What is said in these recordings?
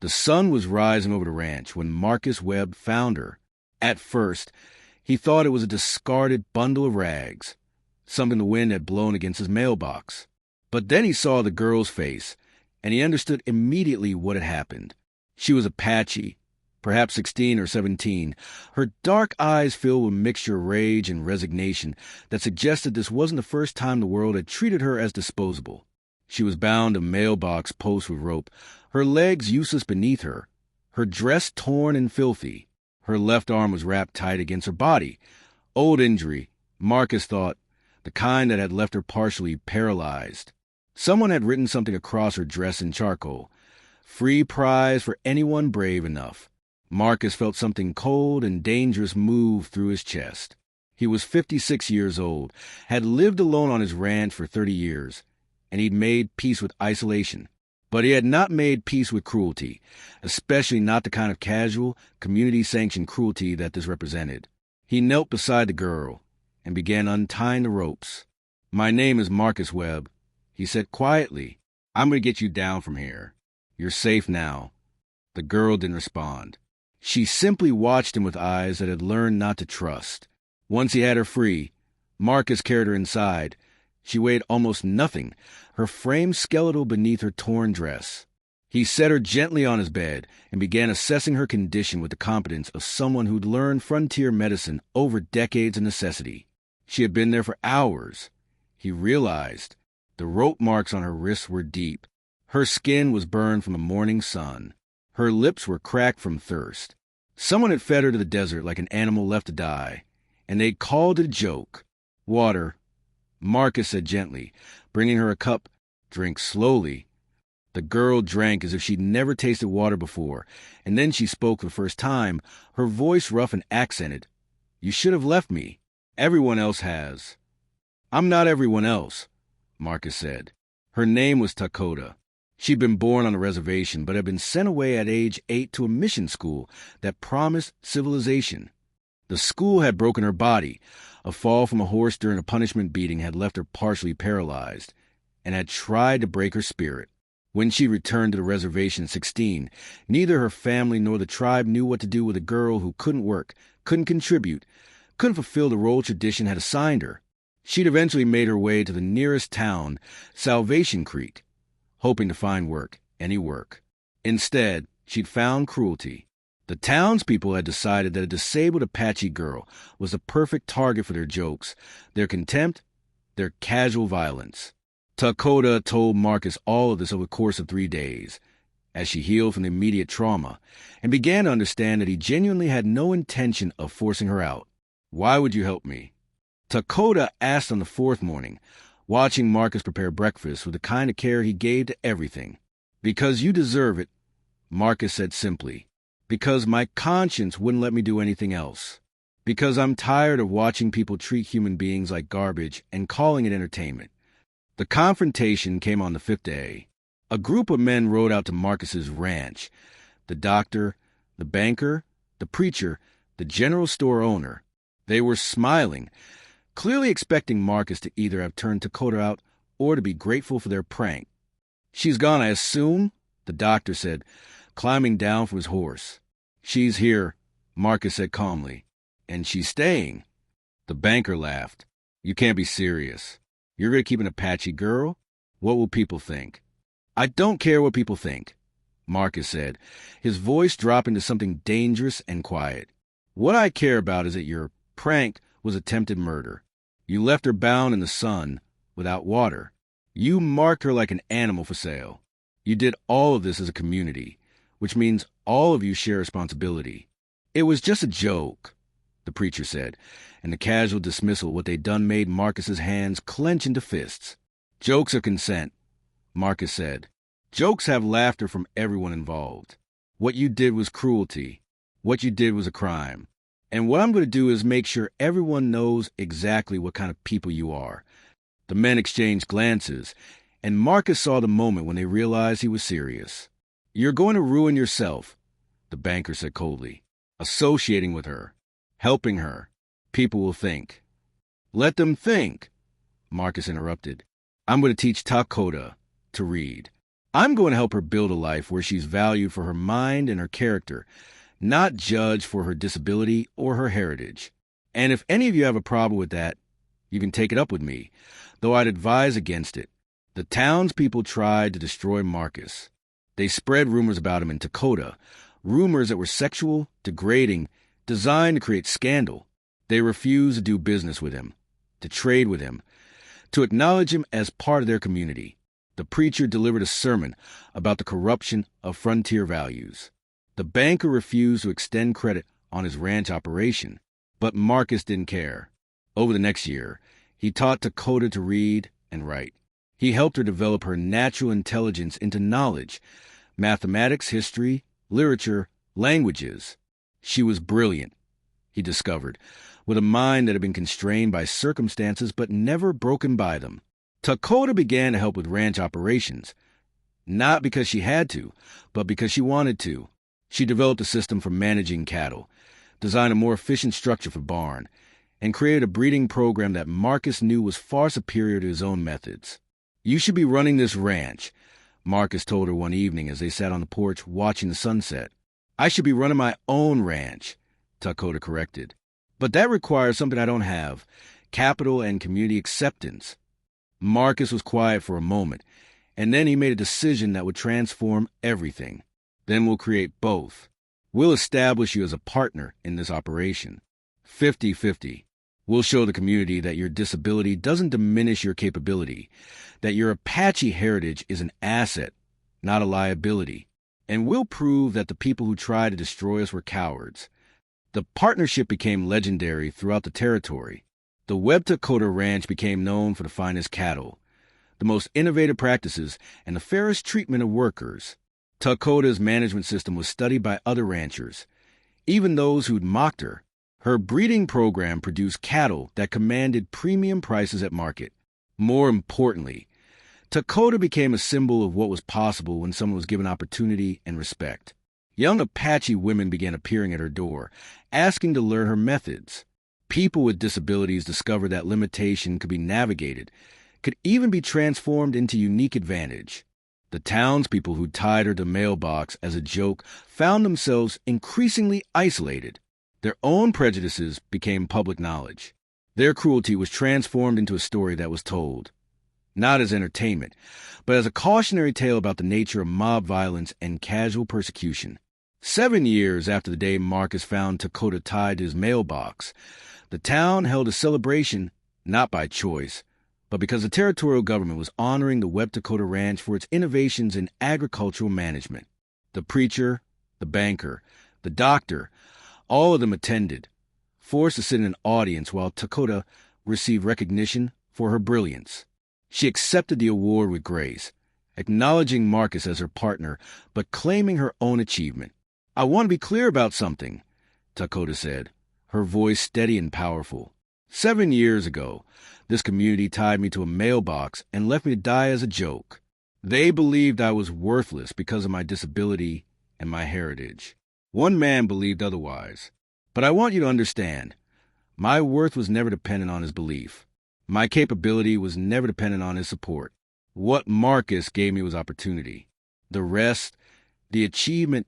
The sun was rising over the ranch when Marcus Webb found her. At first, he thought it was a discarded bundle of rags, something the wind had blown against his mailbox. But then he saw the girl's face, and he understood immediately what had happened. She was Apache, perhaps 16 or 17, her dark eyes filled with a mixture of rage and resignation that suggested this wasn't the first time the world had treated her as disposable. She was bound to mailbox posts with rope, her legs useless beneath her, her dress torn and filthy. Her left arm was wrapped tight against her body. Old injury, Marcus thought, the kind that had left her partially paralyzed. Someone had written something across her dress in charcoal. Free prize for anyone brave enough. Marcus felt something cold and dangerous move through his chest. He was 56 years old, had lived alone on his ranch for 30 years, and he'd made peace with isolation. But he had not made peace with cruelty, especially not the kind of casual, community-sanctioned cruelty that this represented. He knelt beside the girl and began untying the ropes. "My name is Marcus Webb," he said quietly. "I'm going to get you down from here. You're safe now." The girl didn't respond. She simply watched him with eyes that had learned not to trust. Once he had her free, Marcus carried her inside. She weighed almost nothing, her frame skeletal beneath her torn dress. He set her gently on his bed and began assessing her condition with the competence of someone who'd learned frontier medicine over decades of necessity. She had been there for hours. He realized the rope marks on her wrists were deep. Her skin was burned from the morning sun. Her lips were cracked from thirst. Someone had fed her to the desert like an animal left to die, and they'd called it a joke. "Water," Marcus said gently, bringing her a cup. "Drink slowly." The girl drank as if she'd never tasted water before, and then she spoke for the first time, her voice rough and accented. "You should have left me. Everyone else has." "I'm not everyone else," Marcus said. Her name was Takoda. She'd been born on a reservation, but had been sent away at age 8 to a mission school that promised civilization. The school had broken her body. A fall from a horse during a punishment beating had left her partially paralyzed, and had tried to break her spirit. When she returned to the reservation at 16, neither her family nor the tribe knew what to do with a girl who couldn't work, couldn't contribute, couldn't fulfill the role tradition had assigned her. She'd eventually made her way to the nearest town, Salvation Creek, hoping to find work, any work. Instead, she'd found cruelty. The townspeople had decided that a disabled Apache girl was the perfect target for their jokes, their contempt, their casual violence. Takoda told Marcus all of this over the course of 3 days, as she healed from the immediate trauma, and began to understand that he genuinely had no intention of forcing her out. "Why would you help me?" Takoda asked on the 4th morning, watching Marcus prepare breakfast with the kind of care he gave to everything. "Because you deserve it," Marcus said simply. "Because my conscience wouldn't let me do anything else. Because I'm tired of watching people treat human beings like garbage and calling it entertainment." The confrontation came on the 5th day. A group of men rode out to Marcus's ranch. The doctor, the banker, the preacher, the general store owner. They were smiling, clearly expecting Marcus to either have turned Takoda out or to be grateful for their prank. "She's gone, I assume?" the doctor said, climbing down from his horse. "She's here," Marcus said calmly. "And she's staying." The banker laughed. "You can't be serious. You're going to keep an Apache girl? What will people think?" "I don't care what people think," Marcus said, his voice dropping to something dangerous and quiet. "What I care about is that your prank was attempted murder. You left her bound in the sun, without water. You marked her like an animal for sale. You did all of this as a community, which means all of you share responsibility." "It was just a joke," the preacher said, and the casual dismissal of what they'd done made Marcus's hands clench into fists. "Jokes are consent," Marcus said. "Jokes have laughter from everyone involved. What you did was cruelty. What you did was a crime. And what I'm going to do is make sure everyone knows exactly what kind of people you are." The men exchanged glances, and Marcus saw the moment when they realized he was serious. "You're going to ruin yourself," the banker said coldly. "Associating with her, helping her. People will think." "Let them think," Marcus interrupted. "I'm going to teach Takoda to read." I'm going to help her build a life where she's valued for her mind and her character, not judged for her disability or her heritage. And if any of you have a problem with that, you can take it up with me, though I'd advise against it. The townspeople tried to destroy Marcus. They spread rumors about him in Takoda, rumors that were sexual, degrading, designed to create scandal. They refused to do business with him, to trade with him, to acknowledge him as part of their community. The preacher delivered a sermon about the corruption of frontier values. The banker refused to extend credit on his ranch operation, but Marcus didn't care. Over the next year, he taught Takoda to read and write. He helped her develop her natural intelligence into knowledge, mathematics, history, literature, languages. She was brilliant, he discovered, with a mind that had been constrained by circumstances but never broken by them. Takoda began to help with ranch operations, not because she had to, but because she wanted to. She developed a system for managing cattle, designed a more efficient structure for barn, and created a breeding program that Marcus knew was far superior to his own methods. "You should be running this ranch," Marcus told her one evening as they sat on the porch watching the sunset. "I should be running my own ranch," Takoda corrected. "But that requires something I don't have, capital and community acceptance." Marcus was quiet for a moment, and then he made a decision that would transform everything. "Then we'll create both. We'll establish you as a partner in this operation. 50-50. We'll show the community that your disability doesn't diminish your capability, that your Apache heritage is an asset, not a liability. And we'll prove that the people who tried to destroy us were cowards." The partnership became legendary throughout the territory. The Webb Takoda Ranch became known for the finest cattle, the most innovative practices, and the fairest treatment of workers. Takoda's management system was studied by other ranchers, even those who'd mocked her. Her breeding program produced cattle that commanded premium prices at market. More importantly, Takoda became a symbol of what was possible when someone was given opportunity and respect. Young Apache women began appearing at her door, asking to learn her methods. People with disabilities discovered that limitation could be navigated, could even be transformed into unique advantage. The townspeople who tied her to Mailbox as a joke found themselves increasingly isolated. Their own prejudices became public knowledge. Their cruelty was transformed into a story that was told, not as entertainment, but as a cautionary tale about the nature of mob violence and casual persecution. 7 years after the day Marcus found Takoda tied to his mailbox, the town held a celebration not by choice, but because the territorial government was honoring the Webb Takoda Ranch for its innovations in agricultural management. The preacher, the banker, the doctor, all of them attended, forced to sit in an audience while Takoda received recognition for her brilliance. She accepted the award with grace, acknowledging Marcus as her partner, but claiming her own achievement. "I want to be clear about something," Takoda said, her voice steady and powerful. 7 years ago, this community tied me to a mailbox and left me to die as a joke. They believed I was worthless because of my disability and my heritage. One man believed otherwise. But I want you to understand, my worth was never dependent on his belief. My capability was never dependent on his support. What Marcus gave me was opportunity. The rest, the achievement,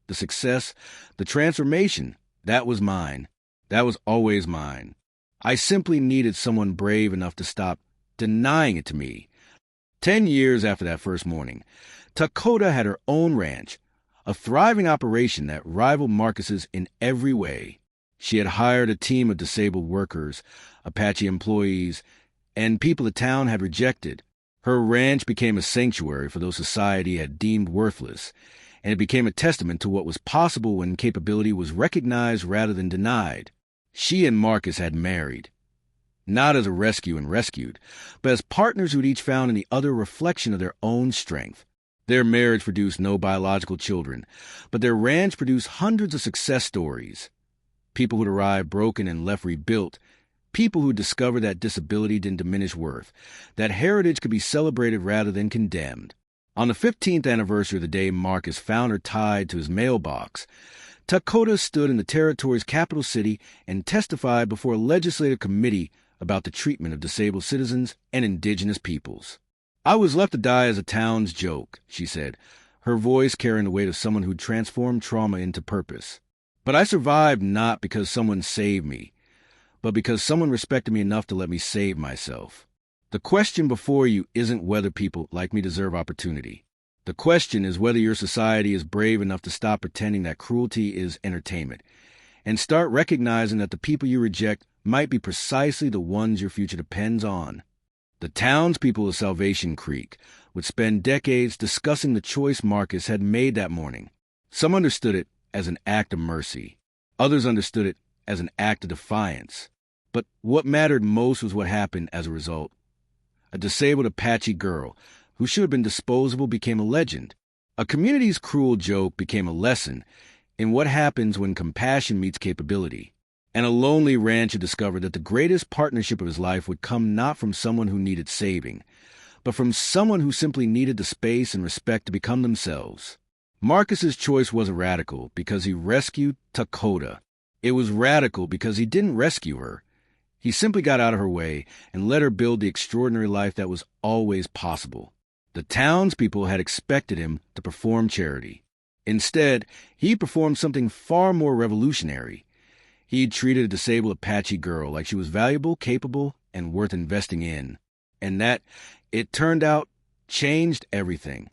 the success, the transformation, that was mine. That was always mine. I simply needed someone brave enough to stop denying it to me. 10 years after that first morning, Takoda had her own ranch, a thriving operation that rivaled Marcus's in every way. She had hired a team of disabled workers, Apache employees, and people the town had rejected. Her ranch became a sanctuary for those society had deemed worthless, and it became a testament to what was possible when capability was recognized rather than denied. She and Marcus had married, not as a rescue and rescued, but as partners who'd each found in the other a reflection of their own strength. Their marriage produced no biological children, but their ranch produced hundreds of success stories. People who'd arrived broken and left rebuilt, people who discovered that disability didn't diminish worth, that heritage could be celebrated rather than condemned. On the 15th anniversary of the day Marcus found her tied to his mailbox, Takoda stood in the territory's capital city and testified before a legislative committee about the treatment of disabled citizens and indigenous peoples. "I was left to die as a town's joke," she said, her voice carrying the weight of someone who'd transformed trauma into purpose. "But I survived not because someone saved me, but because someone respected me enough to let me save myself. The question before you isn't whether people like me deserve opportunity. The question is whether your society is brave enough to stop pretending that cruelty is entertainment and start recognizing that the people you reject might be precisely the ones your future depends on." The townspeople of Salvation Creek would spend decades discussing the choice Marcus had made that morning. Some understood it as an act of mercy. Others understood it as an act of defiance. But what mattered most was what happened as a result. A disabled Apache girl who should have been disposable became a legend. A community's cruel joke became a lesson in what happens when compassion meets capability. And a lonely rancher discovered that the greatest partnership of his life would come not from someone who needed saving, but from someone who simply needed the space and respect to become themselves. Marcus's choice wasn't radical because he rescued Takoda. It was radical because he didn't rescue her. He simply got out of her way and let her build the extraordinary life that was always possible. The townspeople had expected him to perform charity. Instead, he performed something far more revolutionary. He treated a disabled Apache girl like she was valuable, capable, and worth investing in. And that, it turned out, changed everything.